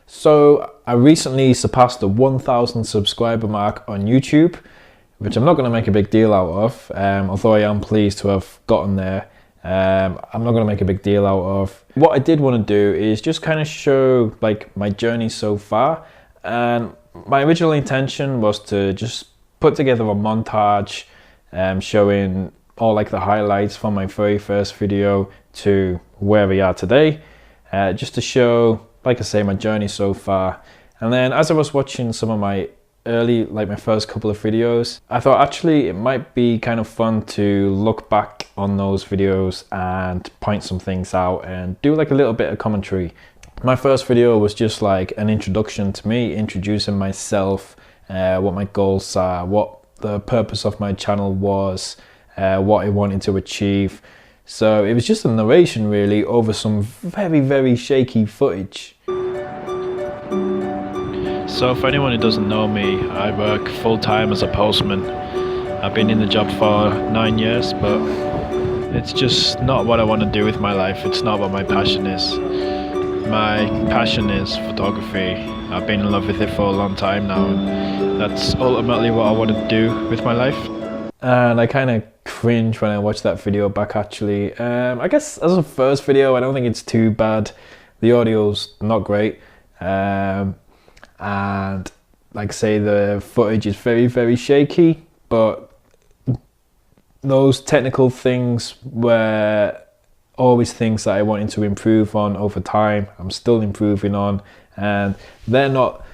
So I recently surpassed the 1,000 subscriber mark on YouTube, which I'm not going to make a big deal out of, although I am pleased to have gotten there. I'm not going to make a big deal out of. What I did want to do is just kind of show like my journey so far, and my original intention was to just put together a montage showing all like the highlights from my very first video to where we are today, just to show, like I say, my journey so far. And then as I was watching some of my early, like my first couple of videos, I thought actually it might be kind of fun to look back on those videos and point some things out and do like a little bit of commentary. My first video was just like an introduction to me, introducing myself, what my goals are, what the purpose of my channel was, what I wanted to achieve. So it was just a narration really over some very shaky footage. So for anyone who doesn't know me, I work full-time as a postman. I've been in the job for 9 years, but it's just not what I want to do with my life. It's not what my passion is. My passion is photography. I've been in love with it for a long time now, and that's ultimately what I want to do with my life. And I kind of cringe when I watch that video back actually. I guess as a first video, I don't think it's too bad. The audio's not great. And like I say, the footage is very shaky, but those technical things were always things that I wanted to improve on over time. I'm still improving on, and they're not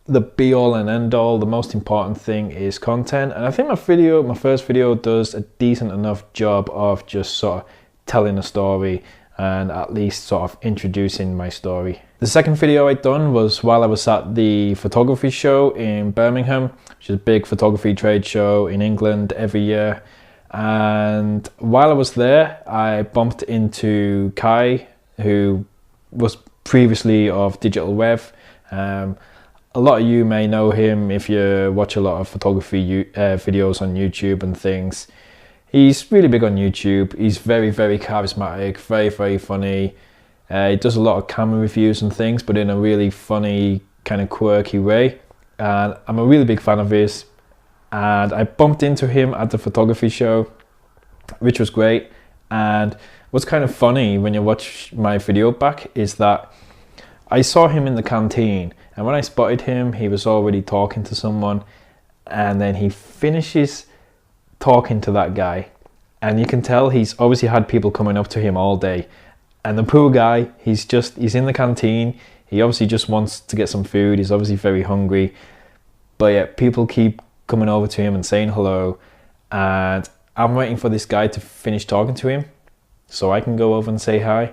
the be all and end all. The most important thing is content, and I think my first video does a decent enough job of just sort of telling a story and at least sort of introducing my story. The second video I'd done was while I was at the photography show in Birmingham, which is a big photography trade show in England every year. And while I was there, I bumped into Kai, who was previously of Digital Rev. A lot of you may know him if you watch a lot of photography videos on YouTube and things. He's really big on YouTube. He's very charismatic, very funny. He does a lot of camera reviews and things, but in a really funny, kind of quirky way. And I'm a really big fan of his. And I bumped into him at the photography show, which was great. And what's kind of funny when you watch my video back is that I saw him in the canteen, and when I spotted him, he was already talking to someone, and then he finishes talking to that guy, and you can tell he's obviously had people coming up to him all day, and the poor guy, he's in the canteen, he obviously just wants to get some food, he's obviously very hungry, but yeah, people keep coming over to him and saying hello, and I'm waiting for this guy to finish talking to him so I can go over and say hi.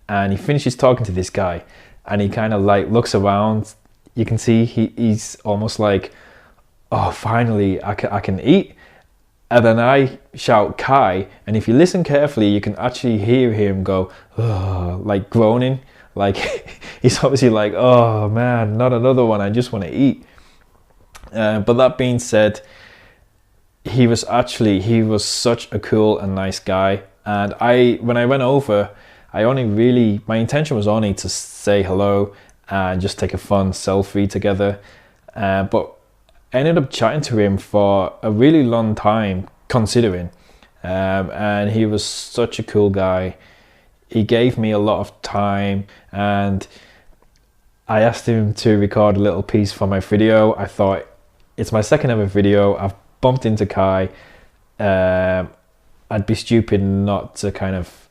And he finishes talking to this guy, and he kind of like looks around. You can see he's almost like, oh, finally I can eat. And then I shout Kai, and if you listen carefully, you can actually hear him go, oh, like groaning, like he's obviously like, oh man, not another one, I just want to eat. But that being said, he was such a cool and nice guy. And when I went over, my intention was only to say hello and just take a fun selfie together. But I ended up chatting to him for a really long time, considering. And he was such a cool guy. He gave me a lot of time, and I asked him to record a little piece for my video. I thought, it's my second ever video. I've bumped into Kai. I'd be stupid not to kind of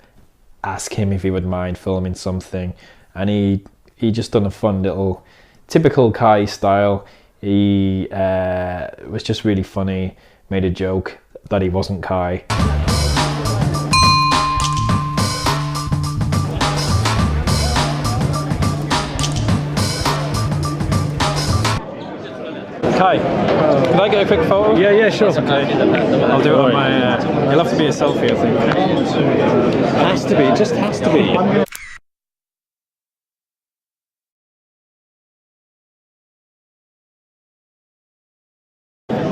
ask him if he would mind filming something. And he just done a fun little, typical Kai style. He was just really funny, made a joke that he wasn't Kai. Kai, can I get a quick photo? Yeah, sure. Okay. I'll do it on my... it'll have to be a selfie, I think. It just has to be.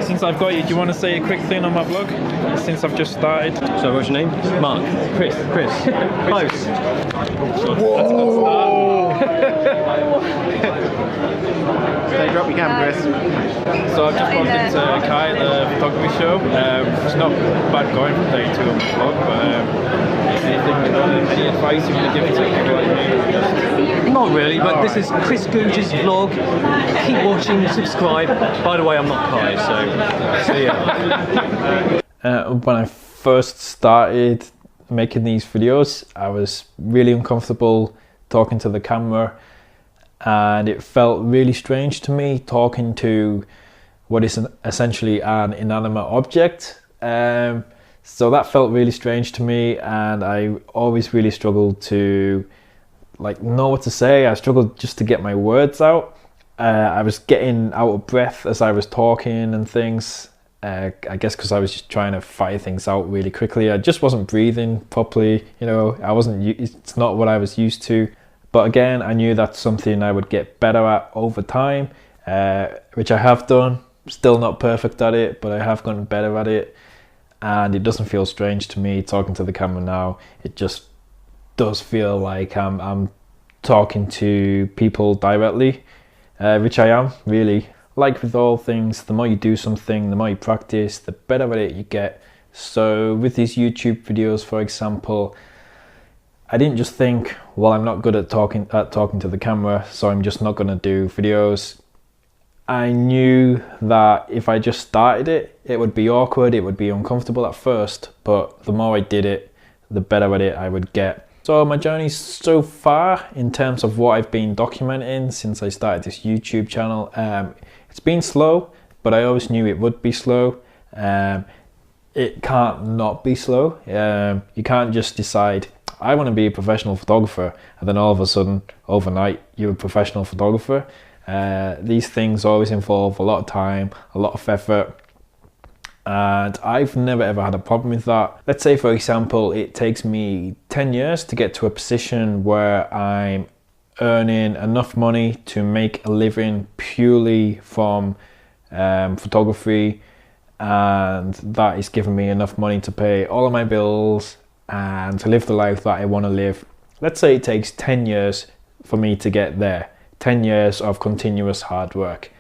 Since I've got you, do you want to say a quick thing on my blog? Since I've just started. So what's your name? Mark. Chris. Close. So that's a good start. So drop your camera, Chris. So I've just bumped into Kai at the photography show. It's not bad going from day 2 on the vlog, but any advice you want to give to people like me? Not really, but this is Chris Gouge's vlog. Keep watching, subscribe. By the way, I'm not Kai, so see ya. When I first started making these videos, I was really uncomfortable talking to the camera, and it felt really strange to me talking to what is essentially an inanimate object. So that felt really strange to me, and I always really struggled to know what to say. I struggled just to get my words out. I was getting out of breath as I was talking and things. I guess because I was just trying to fire things out really quickly. I just wasn't breathing properly, you know. It's not what I was used to. But again, I knew that's something I would get better at over time, which I have done. Still not perfect at it, but I have gotten better at it. And it doesn't feel strange to me talking to the camera now. It just does feel like I'm talking to people directly, which I am, really. Like with all things, the more you do something, the more you practice, the better at it you get. So with these YouTube videos, for example, I didn't just think, well, I'm not good at talking to the camera, so I'm just not going to do videos. I knew that if I just started it, it would be awkward, it would be uncomfortable at first, but the more I did it, the better at it I would get. So my journey so far, in terms of what I've been documenting since I started this YouTube channel, it's been slow, but I always knew it would be slow. It can't not be slow. You can't just decide, I want to be a professional photographer, and then all of a sudden, overnight, you're a professional photographer. These things always involve a lot of time, a lot of effort, and I've never ever had a problem with that. Let's say, for example, it takes me 10 years to get to a position where I'm earning enough money to make a living purely from photography, and that is giving me enough money to pay all of my bills and to live the life that I want to live. Let's say it takes 10 years for me to get there, 10 years of continuous hard work.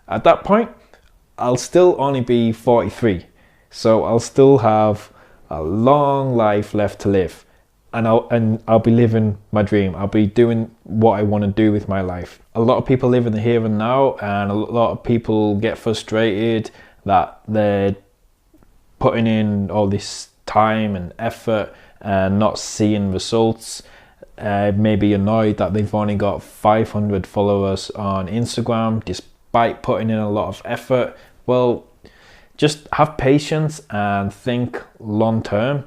At that point, I'll still only be 43, so I'll still have a long life left to live, and I'll be living my dream. I'll be doing what I want to do with my life. A lot of people live in the here and now, and a lot of people get frustrated that they're putting in all this time and effort and not seeing results. Maybe annoyed that they've only got 500 followers on Instagram despite putting in a lot of effort. Well, just have patience and think long term.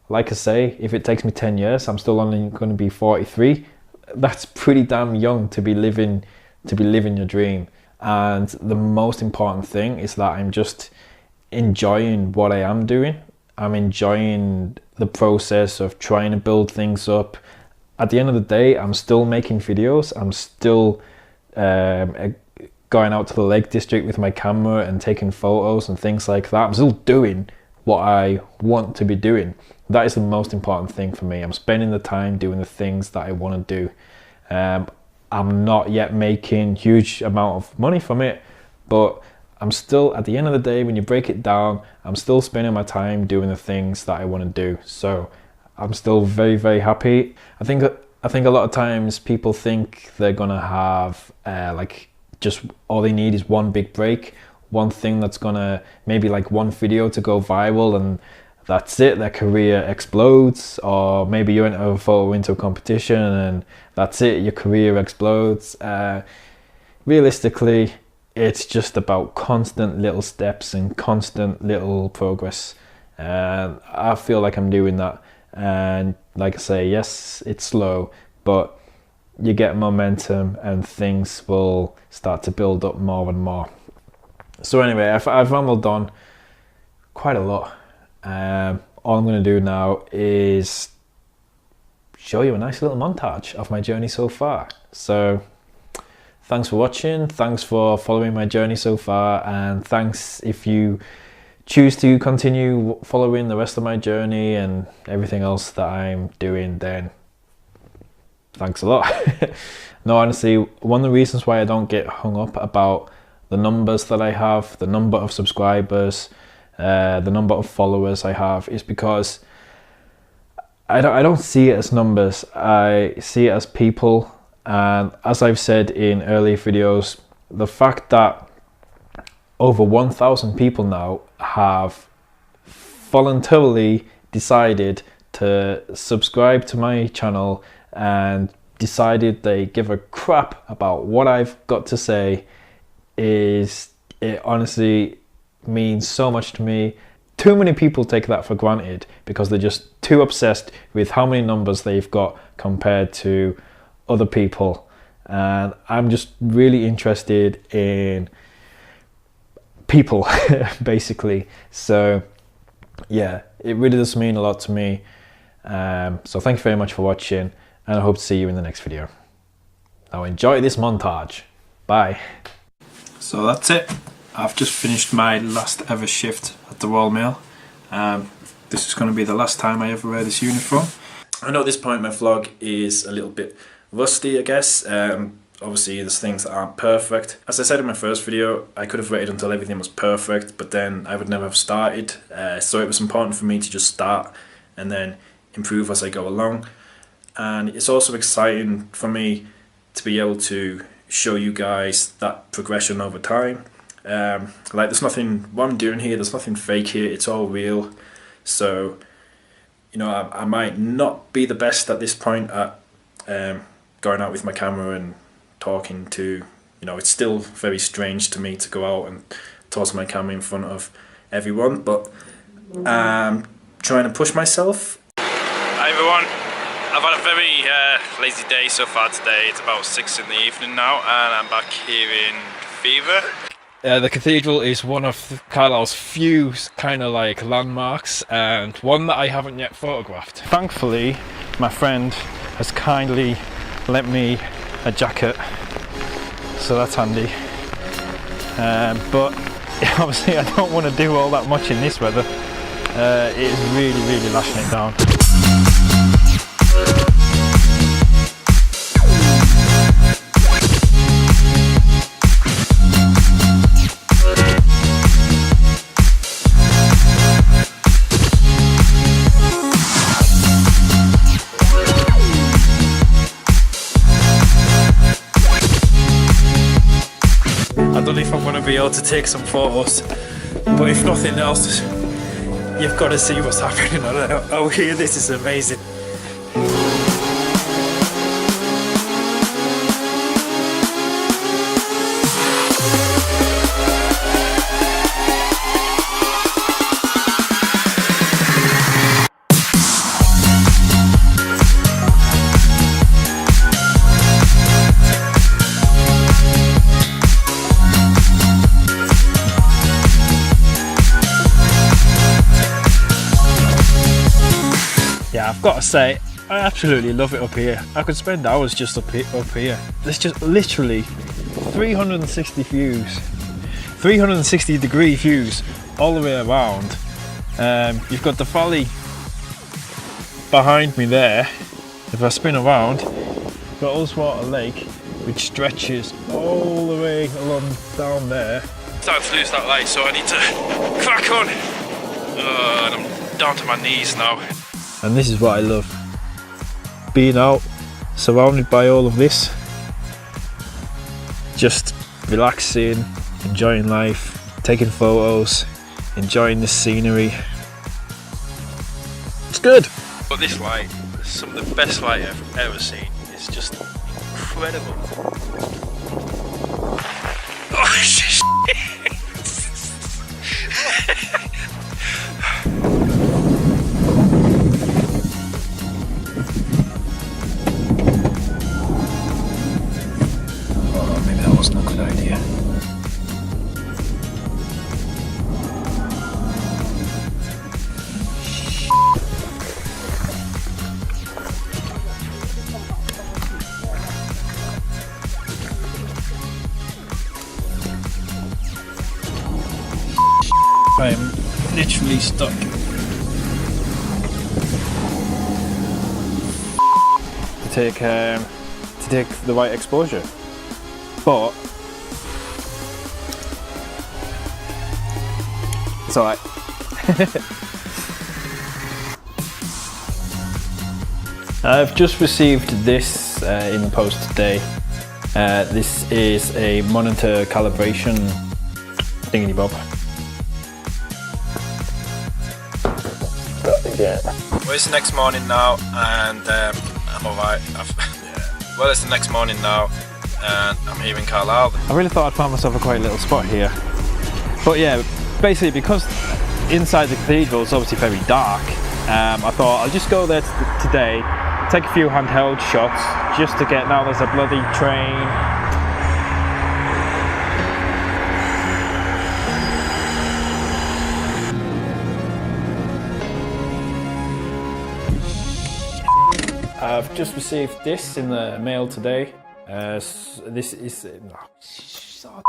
Like I say, if it takes me 10 years, I'm still only going to be 43. That's pretty damn young to be living your dream. And the most important thing is that I'm just enjoying what I am doing. I'm enjoying the process of trying to build things up. At the end of the day, I'm still making videos. I'm still going out to the Lake District with my camera and taking photos and things like that. I'm still doing what I want to be doing. That is the most important thing for me. I'm spending the time doing the things that I want to do. I'm not yet making huge amount of money from it, but I'm still, at the end of the day, when you break it down, I'm still spending my time doing the things that I want to do. So I'm still very, very happy. I think a lot of times people think they're gonna have just all they need is one big break, one thing that's gonna, maybe like one video to go viral, and that's it, their career explodes. Or maybe you enter a photo into a competition and that's it, your career explodes. Realistically, it's just about constant little steps and constant little progress. And I feel like I'm doing that. And like I say, yes, it's slow, but you get momentum and things will start to build up more and more. So anyway, I've rambled on quite a lot. All I'm going to do now is show you a nice little montage of my journey so far. So thanks for watching, thanks for following my journey so far, and thanks if you choose to continue following the rest of my journey and everything else that I'm doing. Then thanks a lot. No, honestly, one of the reasons why I don't get hung up about the numbers that I have, the number of subscribers, the number of followers I have, is because I don't see it as numbers. I see it as people. And as I've said in earlier videos, the fact that over 1,000 people now have voluntarily decided to subscribe to my channel and decided they give a crap about what I've got to say, it honestly means so much to me. Too many people take that for granted because they're just too obsessed with how many numbers they've got compared to other people. And I'm just really interested in people, basically. So yeah, it really does mean a lot to me. So thank you very much for watching, and I hope to see you in the next video. Now enjoy this montage. Bye. So that's it. I've just finished my last ever shift at the Royal Mail. This is going to be the last time I ever wear this uniform. I know at this point my vlog is a little bit rusty, I guess. Obviously there's things that aren't perfect. As I said in my first video, I could have waited until everything was perfect, but then I would never have started. So it was important for me to just start and then improve as I go along. And it's also exciting for me to be able to show you guys that progression over time. Like there's nothing, what I'm doing here, there's nothing fake here, it's all real. So, you know, I might not be the best at this point at going out with my camera and talking to, you know, it's still very strange to me to go out and toss my camera in front of everyone, but I'm trying to push myself. Hi everyone, I've had a very lazy day so far today. It's about 6 in the evening now and I'm back here in Fever. The cathedral is one of Carlisle's few kind of like landmarks, and one that I haven't yet photographed. Thankfully, my friend has kindly lent me a jacket, so that's handy. But obviously I don't want to do all that much in this weather. It is really lashing it down. I don't know if I'm going to be able to take some photos, but if nothing else, you've got to see what's happening out here. This is amazing. Yeah, I've got to say, I absolutely love it up here. I could spend hours just up here. There's just literally 360 views, 360 degree views all the way around. You've got the valley behind me there. If I spin around, you've got Ullswater Lake, which stretches all the way along down there. I'm starting to lose that light, so I need to crack on. And I'm down to my knees now. And this is what I love, being out, surrounded by all of this, just relaxing, enjoying life, taking photos, enjoying the scenery. It's good. But this light, some of the best light I've ever seen. It's just incredible. Oh shit. Wasn't a good idea. I am literally stuck. take the right exposure. But it's alright. I've just received this in the post today. This is a monitor calibration thingy bob. Well, it's the next morning now, and I'm alright. Well, it's the next morning now, and I'm here in Carlisle. I really thought I'd found myself a quite little spot here, but yeah, basically because inside the cathedral is obviously very dark, I thought I'll just go there today, take a few handheld shots just to get. Now there's a bloody train. I've just received this in the mail today. This is. Oh,